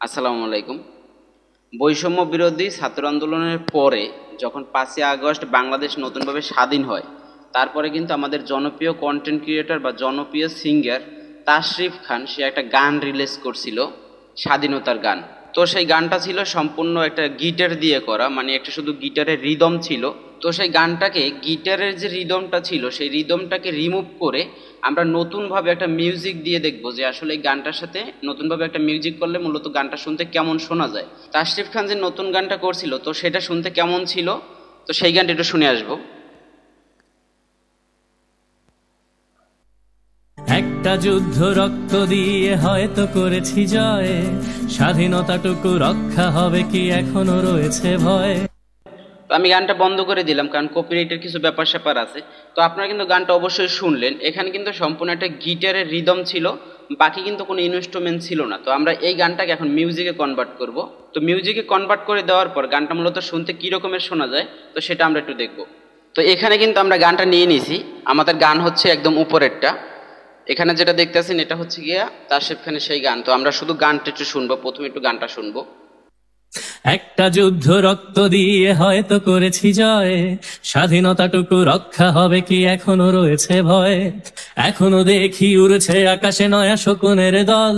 আসসালামু আলাইকুম। বৈষম্য বিরোধী ছাত্র আন্দোলনের পরে যখন 5ই আগস্ট বাংলাদেশ নতুনভাবে স্বাধীন হয়, তারপরে কিন্তু আমাদের জনপ্রিয় কন্টেন্ট ক্রিয়েটর বা জনপ্রিয় সিঙ্গার তাশরিফ খান সে একটা গান রিলিজ করছিল, স্বাধীনতার গান। তো সেই গানটা ছিল সম্পূর্ণ একটা গিটার দিয়ে করা, মানে একটা শুধু গিটারের রিদম ছিল। তো সেই গানটাকে গিটারের যে রিদমটা ছিল সেই রিদমটাকে রিমুভ করে আমরা নতুনভাবে একটা মিউজিক দিয়ে দেখবো যে আসলে এই গানটার সাথে নতুনভাবে একটা মিউজিক করলে মূলত গানটা শুনতে কেমন শোনা যায়। তাশরিফ খান যে নতুন গানটা করছিল তো সেটা শুনতে কেমন ছিল, তো সেই গানটা একটু শুনে আসবো। একটা যুদ্ধ রক্ত দিয়ে হয়তো করেছি জয়, স্বাধীনতাটুকু রক্ষা হবে কি এখনো রয়েছে ভয়। তো আমি গানটা বন্ধ করে দিলাম কারণ কপিরাইটের কিছু ব্যাপার স্যাপার আছে। তো আপনারা কিন্তু গানটা অবশ্যই শুনলেন, এখানে কিন্তু সম্পূর্ণ একটা গিটারের রিদম ছিল, বাকি কিন্তু কোনো ইনস্ট্রুমেন্ট ছিল না। তো আমরা এই গানটাকে এখন মিউজিকে কনভার্ট করব। তো মিউজিকে কনভার্ট করে দেওয়ার পর গানটা মূলত শুনতে কী রকমের শোনা যায় তো সেটা আমরা একটু দেখব। তো এখানে কিন্তু আমরা গানটা নিয়ে নিয়েছি, আমাদের গান হচ্ছে একদম উপরেরটা। এখানে যেটা দেখতেছেন এটা হচ্ছে গিয়া তাশরিফ খানের সেই গান। তো আমরা শুধু গানটা একটু শুনবো, প্রথমে একটু গানটা শুনবো। একটা যুদ্ধ রক্ত দিয়ে হয়তো করেছি জয়, স্বাধীনতাটুকু রক্ষা হবে কি এখনো রয়েছে ভয়। এখনো দেখি উড়ছে আকাশে নয়া শকুনের দল,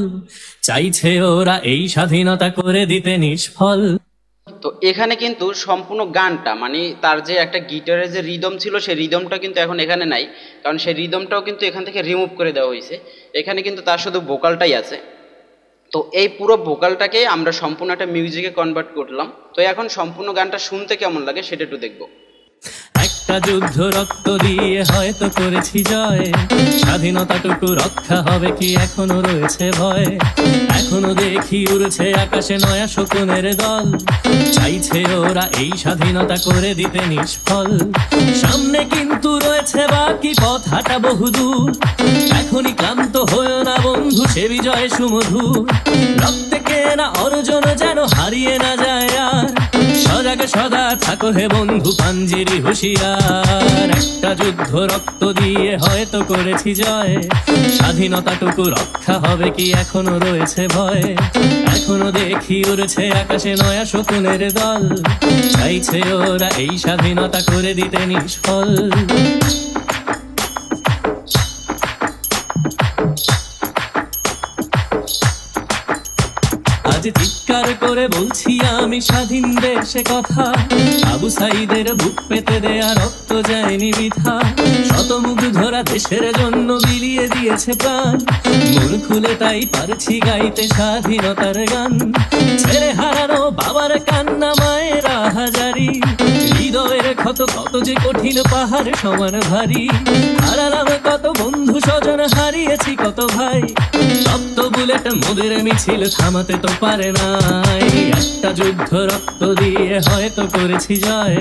চাইছে ওরা এই স্বাধীনতা করে দিতে নিষ্ফল। তো এখানে কিন্তু সম্পূর্ণ গানটা মানে তার যে একটা গিটারের যে রিদম ছিল সেই রিদমটা কিন্তু এখন এখানে নাই, কারণ সেই রিদমটাও কিন্তু এখান থেকে রিমুভ করে দেওয়া হয়েছে। এখানে কিন্তু তার শুধু ভোকালটাই আছে। তো এই পুরো ভোকালটাকে আমরা সম্পূর্ণ একটা মিউজিকে কনভার্ট করলাম। তো এখন সম্পূর্ণ গানটা শুনতে কেমন লাগে সেটা একটু দেখবো। একটা যুদ্ধ রক্ত দিয়ে হয়তো করেছি জয়, স্বাধীনতাটুকু রক্ষা হবে কি এখনো রয়েছে ভয়। এখনো দেখি উড়ছে আকাশে নয়া শকুনের দল, চাইছে ওরা এই স্বাধীনতা করে দিতে নিষ্ফল। সামনে কিন্তু রয়েছে বাকি পথ হাঁটা বহুদূর, এখনই ক্লান্ত হয়েও না বন্ধু, সে বিজয় সুমধুর। রক্তে কেনা অর্জন যেন হারিয়ে না যায় আর, সজাগ সদা থাকো হে বন্ধু পাঞ্জিরি হুঁশিয়ার। একটা যুদ্ধ রক্ত দিয়ে হয়তো করেছি জয়, স্বাধীনতাটুকু রক্ষা হবে কি এখনো রয়েছে ভয়। এখনো দেখি উড়ছে আকাশে নয়া শকুনের দল, চাইছে ওরা এই স্বাধীনতা করে দিতে নিষ্ফল। আজ চিৎকার করে বলছি আমি স্বাধীন দেশে কথা, আবু সাইদের বুক পেতে দেয়া রক্ত যায়নি বৃথা। শতমুখ ধরা দেশের জন্য বিলিয়ে দিয়েছে প্রাণ, মন খুলে তাই পারছি গাইতে স্বাধীনতার গান। ছেড়ে হারানো বাবার কান্না মায়েরা হাজারি, হৃদয়ের ক্ষত কত যে কঠিন পাহাড় সমান ভারী। হারালাম কত বন্ধু স্বজন, হারিয়েছি কত ভাই, তপ্ত বুলেট মোদের মিছিল থামাতে তো পারে নাই। একটা যুদ্ধ রক্ত দিয়ে হয়তো করেছি জয়,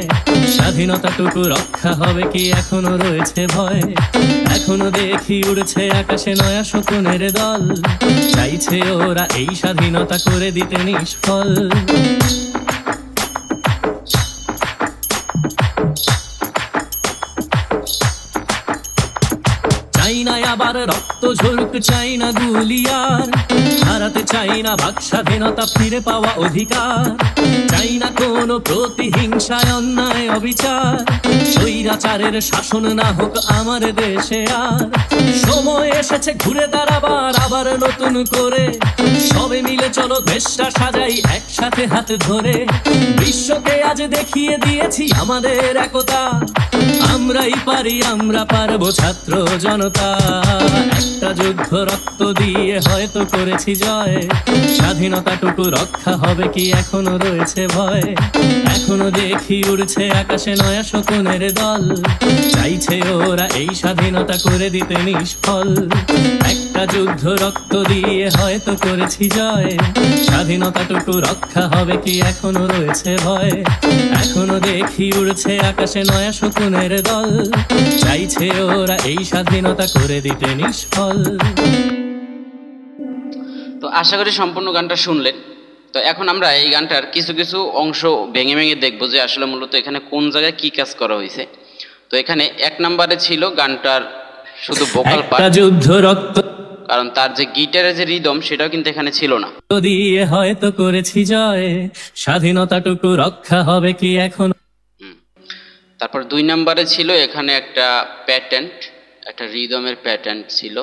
স্বাধীনতাটুকু রক্ষা হবে কি এখনো রয়েছে ভয়। এখনো দেখি উড়ছে আকাশে নয়া শকুনের দল, চাইছে ওরা এই স্বাধীনতা করে দিতে নিষ্ফল। চাই না আবার রক্ত ঝরুক, চাই না গুলিয়ার, হারাতে চাই না বাক স্বাধীনতা, ফিরে পাওয়া অধিকার। চাই না কোনো প্রতিহিংসায় অন্যায় অবিচার, স্বৈরাচারের শাসন না হোক আমার দেশে আর। সময় এসেছে ঘুরে দাঁড়াবার আবার নতুন করে, সবে মিলে চলো দেশটা সাজাই একসাথে হাত ধরে। বিশ্বকে আজ দেখিয়ে দিয়েছি আমাদের একতা, আমরাই পারি আমরা পারবো ছাত্র জনতা। একটা যুদ্ধ রক্ত দিয়ে হয়তো করেছি জয়, স্বাধীনতাটুকু রক্ষা হবে কি এখনো রয়েছে ভয়। এখনো দেখি উড়ছে আকাশে নয়া শকুনের দল, চাইছে ওরা এই স্বাধীনতা করে দিতে নিষ্ফল। একটা যুদ্ধ রক্ত দিয়ে হয়তো করেছি জয়, স্বাধীনতাটুকু রক্ষা হবে কি এখনো রয়েছে ভয়। এখনো দেখি উড়ছে আকাশে নয়া শকুনের দল, চাইছে ওরা এই স্বাধীনতা করে দিতে নিষ্ফল। তো আশা করি সম্পূর্ণ গানটা শুনলেন। তো এখন আমরা এই গানটার কিছু কিছু অংশ ভেঙে ভেঙে দেখবো যে আসলে মূলত এখানে কোন জায়গায় কি কাজ করা হয়েছে। তো এখানে 1 নম্বরে ছিল গানটার শুধু ভোকাল পার্ট। যুদ্ধ রক্ত কারণ তার যে গিটারের যে রিদম সেটাও কিন্তু এখানে ছিল না। দিয়ে হয়তো করেছি জয়, স্বাধীনতাটুকু রক্ষা হবে কি এখন। তারপর 2 নম্বরে ছিল এখানে একটা প্যাটার্ন, একটা রিদমের প্যাটার্ন ছিল।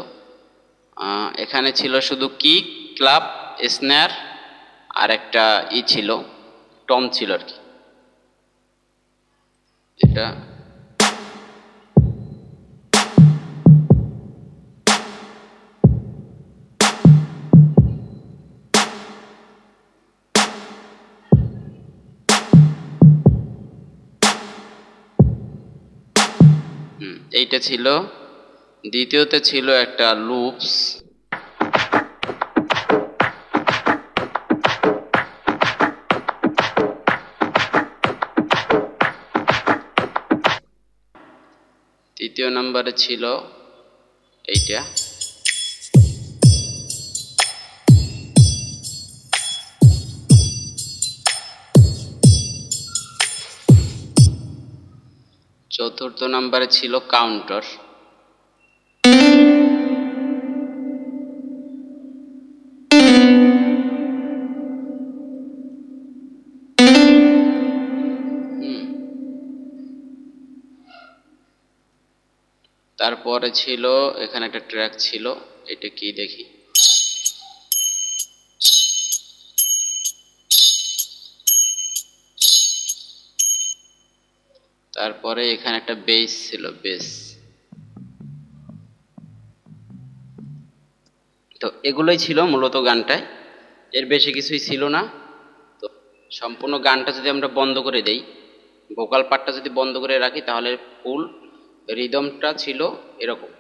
এখানে ছিল শুধু কিক, ক্লাব, স্ন্যার আর একটা ছিল টম ছিল আর কি। এটা এইটা ছিল। দ্বিতীয়তে ছিল একটা লুপস, তৃতীয় নম্বরে ছিল এইটা। চতুর্থ নম্বরে ছিল কাউন্টার। তারপরে ছিল এখানে একটা ট্র্যাক ছিল, এটা কি দেখি। তারপরে এখানে একটা বেস ছিল, বেস। তো এগুলোই ছিল মূলত গানটায়, এর বেশি কিছুই ছিল না। তো সম্পূর্ণ গানটা যদি আমরা বন্ধ করে দেই, ভোকাল পার্টটা যদি বন্ধ করে রাখি, তাহলে ফুল রিদমটা ছিল এরকম।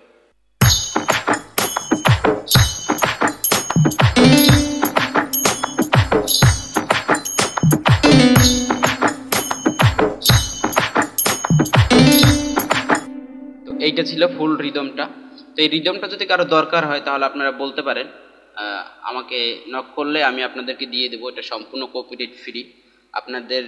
তো এইটা ছিল ফুল রিদমটা। তো এই রিদমটা যদি কারো দরকার হয় তাহলে আপনারা বলতে পারেন, আমাকে নক করলে আমি আপনাদেরকে দিয়ে দেবো। এটা সম্পূর্ণ কপিরাইট ফ্রি। আপনাদের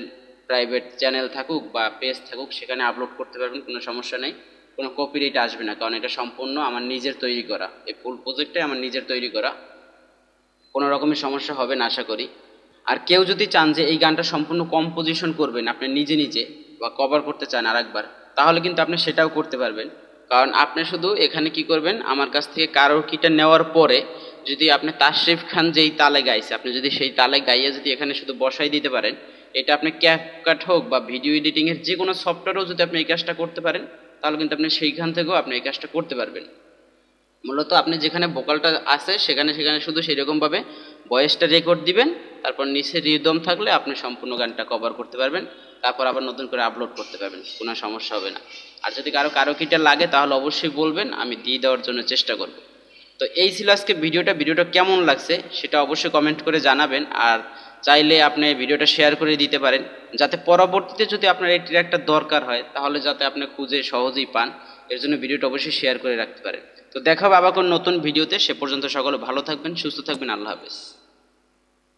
প্রাইভেট চ্যানেল থাকুক বা পেজ থাকুক, সেখানে আপলোড করতে পারবেন, কোনো সমস্যা নেই, কোনো কপিরাইট আসবে না, কারণ এটা সম্পূর্ণ আমার নিজের তৈরি করা। এই ফুল প্রজেক্টটাই আমার নিজের তৈরি করা, কোনো রকমের সমস্যা হবে না আশা করি। আর কেউ যদি চান যে এই গানটা সম্পূর্ণ কম্পোজিশন করবেন আপনি নিজে নিজে, বা কভার করতে চান আরেকবার, তাহলে কিন্তু আপনি সেটাও করতে পারবেন। কারণ আপনি শুধু এখানে কি করবেন, আমার কাছ থেকে কারোকিটা নেওয়ার পরে যদি আপনি তাশরিফ খান যেই তালে গাইছে, আপনি যদি সেই তালে গাইয়ে যদি এখানে শুধু বসাই দিতে পারেন, এটা আপনি ক্যাপকাট হোক বা ভিডিও এডিটিংয়ের যে কোনো সফটওয়্যারেও যদি আপনি এই কাজটা করতে পারেন, তাহলে কিন্তু আপনি সেইখান থেকেও আপনি এই কাজটা করতে পারবেন। মূলত আপনি যেখানে ভোকালটা আছে সেখানে সেখানে শুধু সেরকমভাবে ভয়েসটা রেকর্ড দিবেন, তারপর নিচে রিদম থাকলে আপনি সম্পূর্ণ গানটা কভার করতে পারবেন, তারপর আবার নতুন করে আপলোড করতে পারবেন, কোনো সমস্যা হবে না। আর যদি কারো কিটা লাগে তাহলে অবশ্যই বলবেন, আমি দিয়ে দেওয়ার জন্য চেষ্টা করব। তো এই ছিল আজকে ভিডিওটা কেমন লাগছে সেটা অবশ্যই কমেন্ট করে জানাবেন। আর চাইলে আপনি ভিডিওটা শেয়ার করে দিতে পারেন, যাতে পরবর্তীতে যদি আপনার এই ট্র্যাকটা দরকার হয় তাহলে যাতে আপনি খুঁজে সহজেই পান। এর জন্য ভিডিওটা অবশ্যই শেয়ার করে রাখতে পারেন। তো দেখা হবে আবার কোন নতুন ভিডিওতে। সে পর্যন্ত সকলে ভালো থাকবেন, সুস্থ থাকবেন। আল্লাহ হাফেজ।